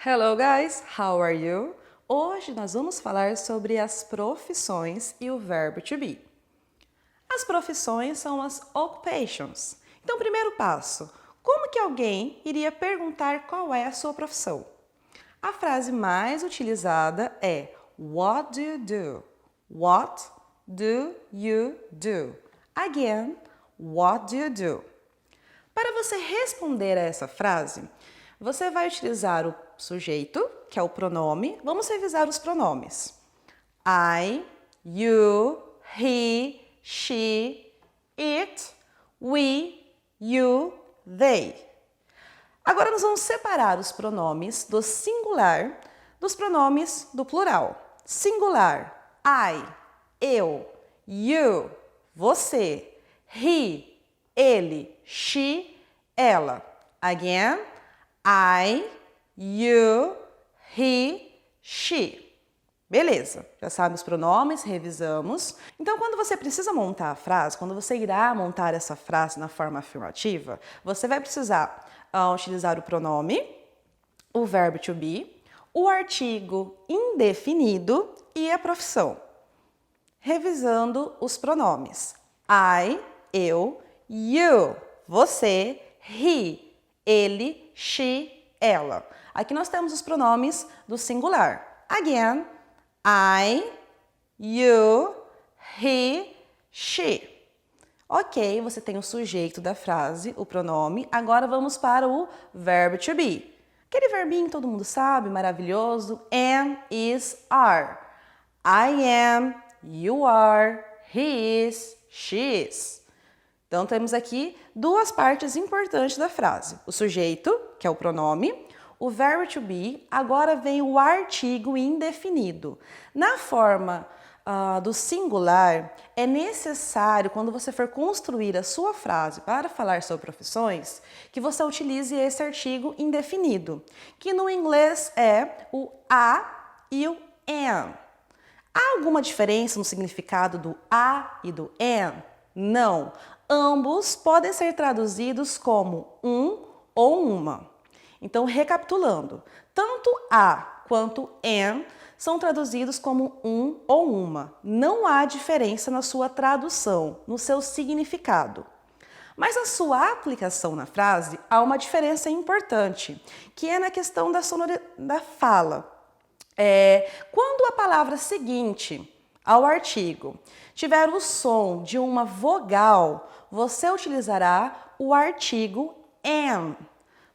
Hello guys, how are you? Hoje nós vamos falar sobre as profissões e o verbo to be. As profissões são as occupations. Então, primeiro passo, como que alguém iria perguntar qual é a sua profissão? A frase mais utilizada é What do you do? What do you do? Again, what do you do? Para você responder a essa frase, você vai utilizar o sujeito, que é o pronome. Vamos revisar os pronomes. I, you, he, she, it, we, you, they. Agora nós vamos separar os pronomes do singular dos pronomes do plural. Singular, I, eu, you, você, he, ele, she, ela. Again, I, you, he, she. Beleza, já sabe os pronomes, revisamos. Então, quando você precisa montar a frase, quando você irá montar essa frase na forma afirmativa, você vai precisar utilizar o pronome, o verbo to be, o artigo indefinido e a profissão. Revisando os pronomes. I, eu, you, você, he, ele, she, ela. Aqui nós temos os pronomes do singular. Again, I, you, he, she. Ok, você tem o sujeito da frase, o pronome. Agora vamos para o verbo to be. Aquele verbinho que todo mundo sabe, maravilhoso. Am, is, are. I am, you are, he is, she is. Então, temos aqui duas partes importantes da frase. O sujeito, que é o pronome, o verbo to be, agora vem o artigo indefinido. Na forma do singular, é necessário, quando você for construir a sua frase para falar sobre profissões, que você utilize esse artigo indefinido, que no inglês é o a e o am. Há alguma diferença no significado do a e do am? Não. Ambos podem ser traduzidos como um ou uma. Então, recapitulando, tanto a quanto am são traduzidos como um ou uma. Não há diferença na sua tradução, no seu significado. Mas na sua aplicação na frase, há uma diferença importante, que é na questão da fala. Quando a palavra seguinte ao artigo tiver o som de uma vogal, você utilizará o artigo am.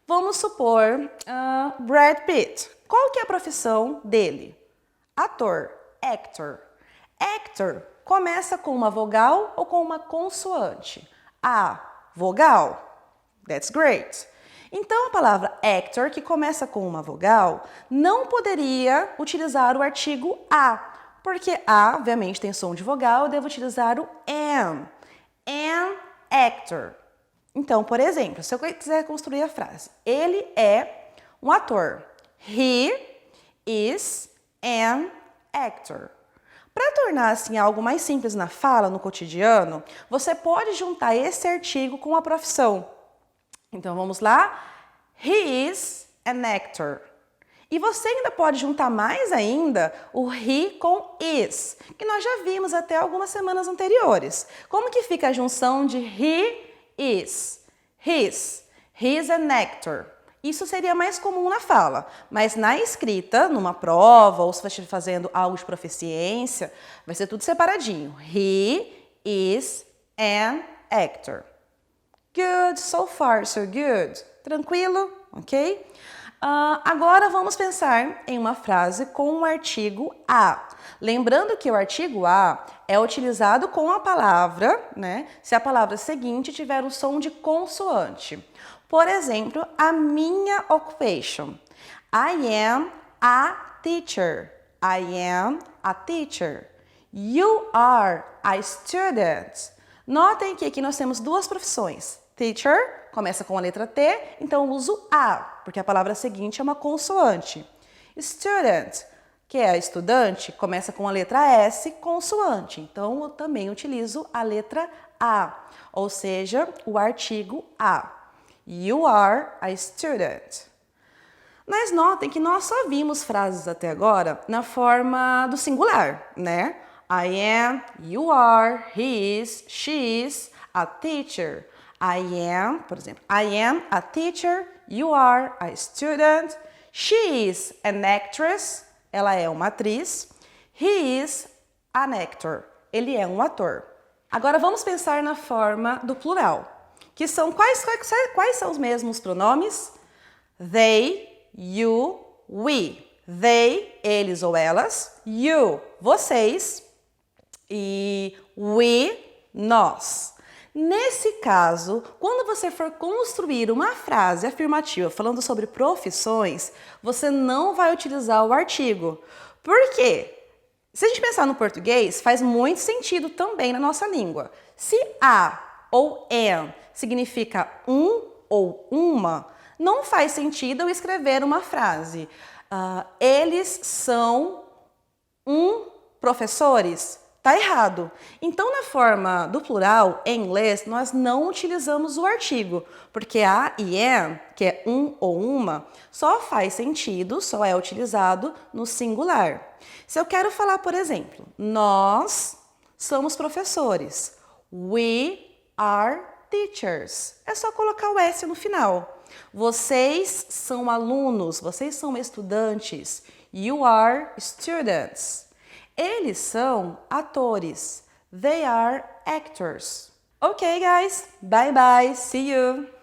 Vamos supor Brad Pitt. Qual que é a profissão dele? Ator, actor. Actor começa com uma vogal ou com uma consoante? A, vogal. That's great. Então, a palavra actor, que começa com uma vogal, não poderia utilizar o artigo a, porque a, obviamente, tem som de vogal, eu devo utilizar o am. Am actor. Então, por exemplo, se eu quiser construir a frase, ele é um ator. He is an actor. Para tornar assim algo mais simples na fala, no cotidiano, você pode juntar esse artigo com a profissão. Então, vamos lá. He is an actor. E você ainda pode juntar mais ainda o he com is, que nós já vimos até algumas semanas anteriores. Como que fica a junção de he is? His. He is an actor. Isso seria mais comum na fala, mas na escrita, numa prova, ou se você estiver fazendo algo de proficiência, vai ser tudo separadinho. He is an actor. Good, so far so good. Tranquilo? Ok? Agora vamos pensar em uma frase com o artigo a. Lembrando que o artigo a é utilizado com a palavra, né? Se a palavra seguinte tiver o som de consoante. Por exemplo, a minha occupation. I am a teacher. I am a teacher. You are a student. Notem que aqui nós temos duas profissões. Teacher começa com a letra T, então eu uso a, porque a palavra seguinte é uma consoante. Student, que é estudante, começa com a letra S, consoante. Então eu também utilizo a letra a, ou seja, o artigo a. You are a student. Mas notem que nós só vimos frases até agora na forma do singular, né? I am, you are, he is, she is, a teacher. I am, por exemplo, I am a teacher, you are a student, she is an actress, ela é uma atriz, he is an actor, ele é um ator. Agora vamos pensar na forma do plural, que são quais são os mesmos pronomes? They, you, we. They, eles ou elas. You, vocês. E we, nós. Nesse caso, quando você for construir uma frase afirmativa falando sobre profissões, você não vai utilizar o artigo. Por quê? Se a gente pensar no português, faz muito sentido também na nossa língua. Se a ou am significa um ou uma, não faz sentido eu escrever uma frase. Eles são professores. Tá errado. Então, na forma do plural, em inglês, nós não utilizamos o artigo, porque a e am, que é um ou uma, só faz sentido, só é utilizado no singular. Se eu quero falar, por exemplo, nós somos professores. We are teachers. É só colocar o S no final. Vocês são alunos, vocês são estudantes. You are students. Eles são atores. They are actors. Okay, guys. Bye bye. See you.